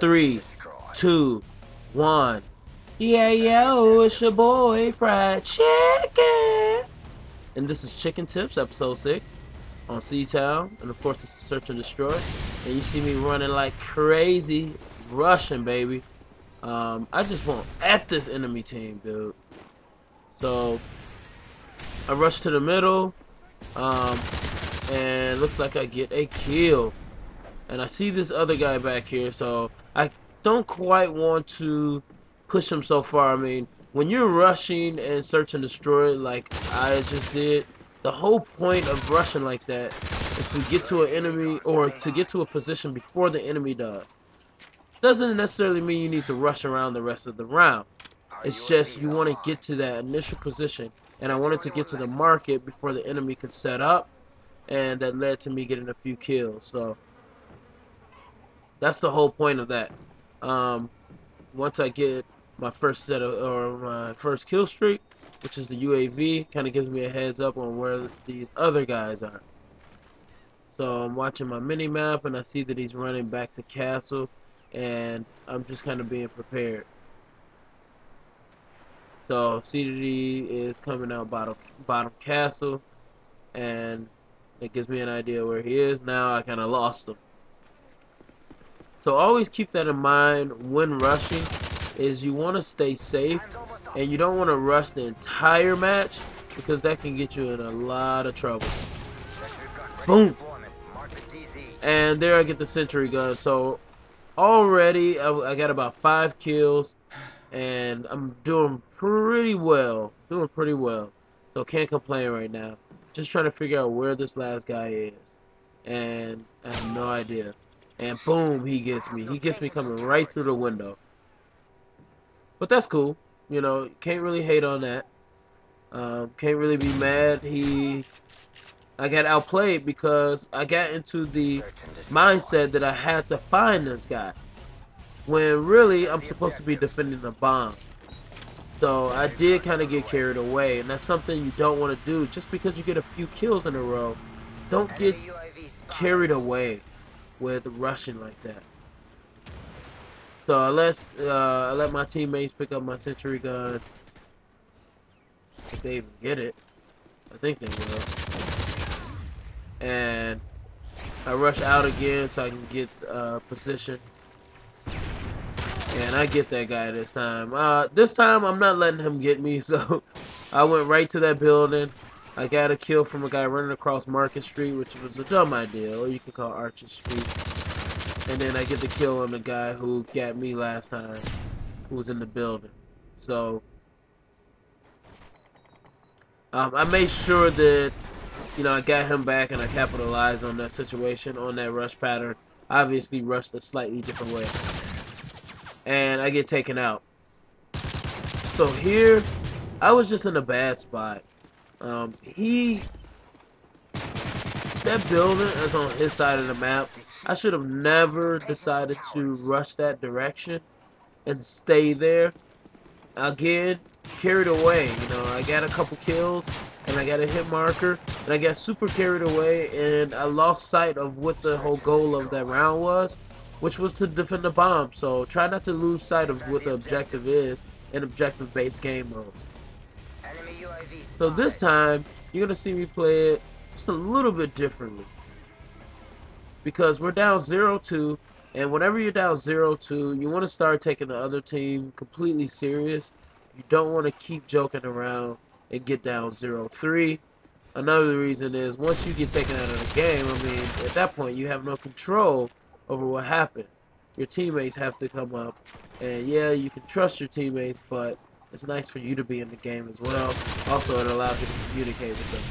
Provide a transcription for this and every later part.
3, 2, 1. Yeah, yo, it's your boy, Fried Chicken. And this is Chicken Tips, episode 6 on Seatown. And of course, this is Search and Destroy. And you see me running like crazy, rushing, baby. I just want at this enemy team, dude. So, I rush to the middle. And looks like I get a kill. And I see this other guy back here, so I don't quite want to push him so far. I mean, when you're rushing and search and destroy like I just did, the whole point of rushing like that is to get to an enemy or to get to a position before the enemy does. Doesn't necessarily mean you need to rush around the rest of the round. It's just you want to get to that initial position, and I wanted to get to the market before the enemy could set up, and that led to me getting a few kills. So that's the whole point of that. Once I get my first set of, or my first kill streak, which is the UAV, kind of gives me a heads up on where these other guys are. So I'm watching my mini map and I see that he's running back to castle, and I'm just kind of being prepared. So SnD is coming out bottom castle, and it gives me an idea where he is. Now I kind of lost him. So always keep that in mind when rushing, is you want to stay safe, and you don't want to rush the entire match, because that can get you in a lot of trouble. Boom! And there I get the sentry gun. So already I got about 5 kills, and I'm doing pretty well. So can't complain right now. Just trying to figure out where this last guy is, and I have no idea. And boom, he gets me. He gets me coming right through the window. But that's cool. You know, can't really hate on that. Can't really be mad. I got outplayed because I got into the mindset that I had to find this guy, when really I'm supposed to be defending the bomb. So I did kind of get carried away, and that's something you don't want to do. Just because you get a few kills in a row, don't get carried away with rushing like that. So I let my teammates pick up my sentry gun. If they even get it, I think they will. And I rush out again so I can get position. And I get that guy this time. This time I'm not letting him get me, so I went right to that building. I got a kill from a guy running across Market Street, which was a dumb idea, or you could call Archer Street. And then I get the kill on the guy who got me last time, who was in the building. So I made sure that, you know, I got him back and I capitalized on that situation, on that rush pattern. Obviously rushed a slightly different way. And I get taken out. So here, I was just in a bad spot. That building is on his side of the map. I should have never decided to rush that direction and stay there. Again, carried away. You know, I got a couple kills and I got a hit marker, and I got super carried away, and I lost sight of what the whole goal of that round was, which was to defend the bomb. So try not to lose sight of what the objective is in objective-based game modes. So this time, you're going to see me play it just a little bit differently, because we're down 0-2, and whenever you're down 0-2, you want to start taking the other team completely serious. You don't want to keep joking around and get down 0-3. Another reason is, once you get taken out of the game, I mean, at that point you have no control over what happened. Your teammates have to come up, and yeah, you can trust your teammates, but it's nice for you to be in the game as well. Also, it allows you to communicate with them.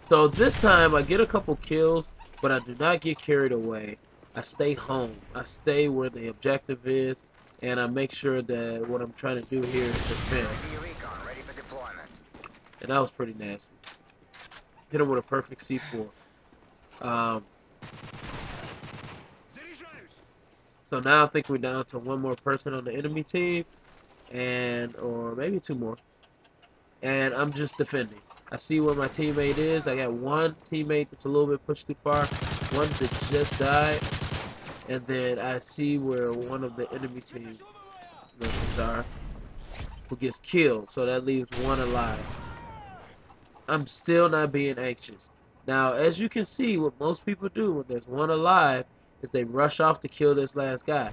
So this time I get a couple kills, but I do not get carried away. I stay home. I stay where the objective is, and I make sure that what I'm trying to do here is defend. And that was pretty nasty. Hit him with a perfect C4. So now I think we're down to one more person on the enemy team, or maybe 2 more. And I'm just defending. I see where my teammate is. I got one teammate that's a little bit pushed too far. One that just died. and then I see where one of the enemy team members are, who gets killed, so that leaves one alive. I'm still not being anxious. Now, as you can see, what most people do when there's one alive is they rush off to kill this last guy.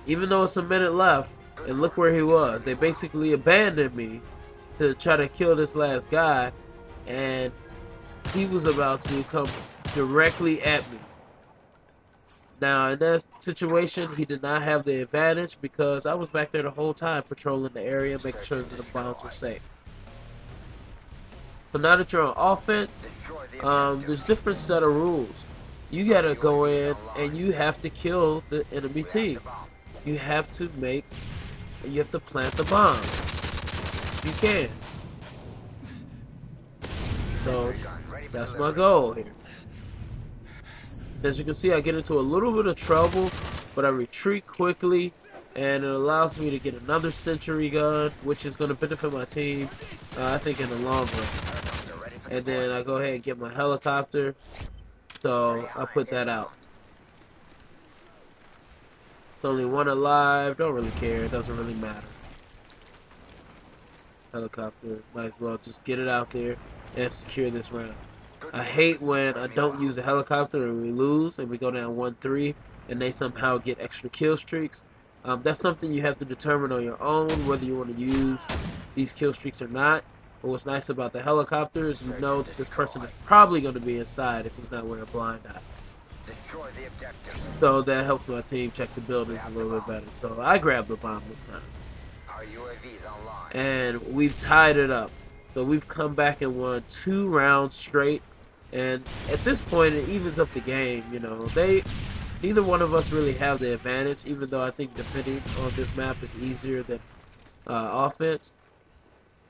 Even though it's a minute left, and look where he was. They basically abandoned me to try to kill this last guy, and he was about to come directly at me. Now, in that situation, he did not have the advantage because I was back there the whole time patrolling the area, making sure that the bombs were safe. So now that you're on offense, there's different set of rules. You gotta go in and you have to kill the enemy team. You have to plant the bomb. You can. So that's my goal here. As you can see, I get into a little bit of trouble, but I retreat quickly, and it allows me to get another sentry gun, which is going to benefit my team, I think, in the long run. And then I go ahead and get my helicopter, so I put that out. There's only one alive, don't really care, it doesn't really matter. Helicopter, might as well just get it out there and secure this round. I hate when I don't use the helicopter and we lose and we go down 1-3 and they somehow get extra kill streaks. That's something you have to determine on your own, whether you want to use these kill streaks or not. But what's nice about the helicopter is you know that this person is probably going to be inside if he's not wearing a blind eye. Destroy the objective. So that helps my team check the buildings a little bit better. So I grabbed the bomb this time. Our UAVs online. And we've tied it up. So we've come back and won 2 rounds straight. And at this point, it evens up the game. You know, neither one of us really have the advantage, even though I think defending on this map is easier than offense.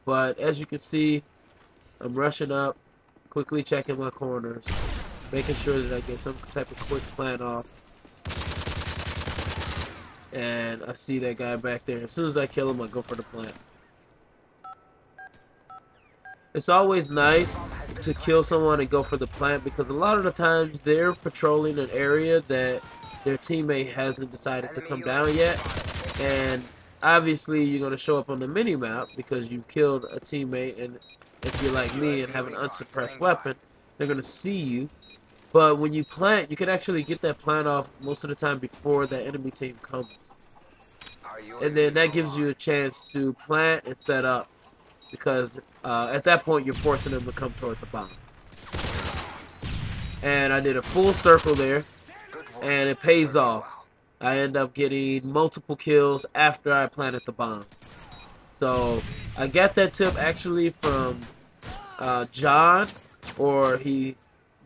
But as you can see, I'm rushing up, quickly checking my corners, making sure that I get some type of quick plant off. And I see that guy back there. As soon as I kill him, I go for the plant. It's always nice to kill someone and go for the plant because a lot of the times they're patrolling an area that their teammate hasn't decided to come down yet. And obviously you're going to show up on the mini-map because you killed a teammate, and if you're like me and have an unsuppressed weapon, they're going to see you. But when you plant, you can actually get that plant off most of the time before the enemy team comes. And then that gives you a chance to plant and set up, because at that point you're forcing them to come towards the bomb. And I did a full circle there, and it pays off. I end up getting multiple kills after I planted the bomb. So I got that tip actually from John, or he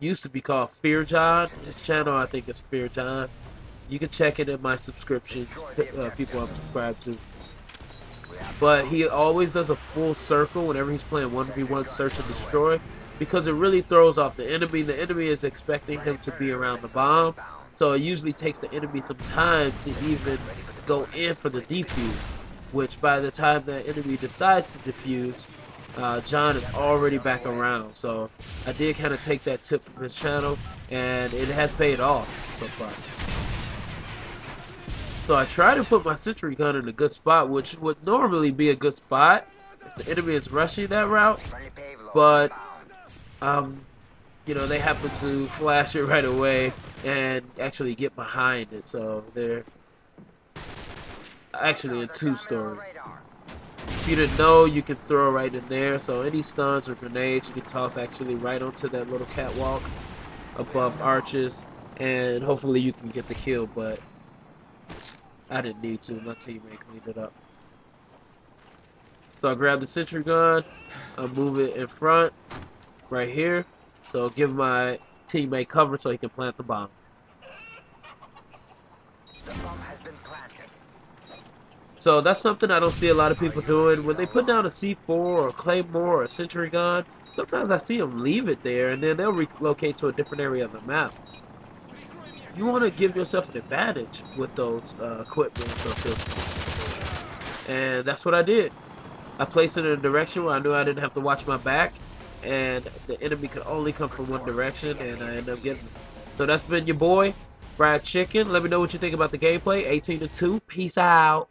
used to be called Fear John. His channel, I think, is Fear John. You can check it in my subscriptions, people I'm subscribed to. But he always does a full circle whenever he's playing 1v1 search and destroy, because it really throws off the enemy. The enemy is expecting him to be around the bomb, so it usually takes the enemy some time to even go in for the defuse, which by the time the enemy decides to defuse, John is already back around. So I did kind of take that tip from his channel, and it has paid off so far. So I try to put my sentry gun in a good spot, which would normally be a good spot if the enemy is rushing that route. But, you know, they happen to flash it right away and actually get behind it. So they're actually in 2-story. If you didn't know, you can throw right in there. So any stuns or grenades you can toss actually right onto that little catwalk above arches, and hopefully you can get the kill. But I didn't need to. My teammate cleaned it up. So I grab the sentry gun. I move it in front, right here. So give my teammate cover so he can plant the bomb. The bomb has been planted. So that's something I don't see a lot of people doing. When they put down a C4 or a Claymore or a sentry gun, sometimes I see them leave it there and then they'll relocate to a different area of the map. You want to give yourself an advantage with those equipment. And that's what I did. I placed it in a direction where I knew I didn't have to watch my back, and the enemy could only come from one direction, and I ended up getting it. So that's been your boy. Fried chicken. Let me know what you think about the gameplay. 18-2. Peace out.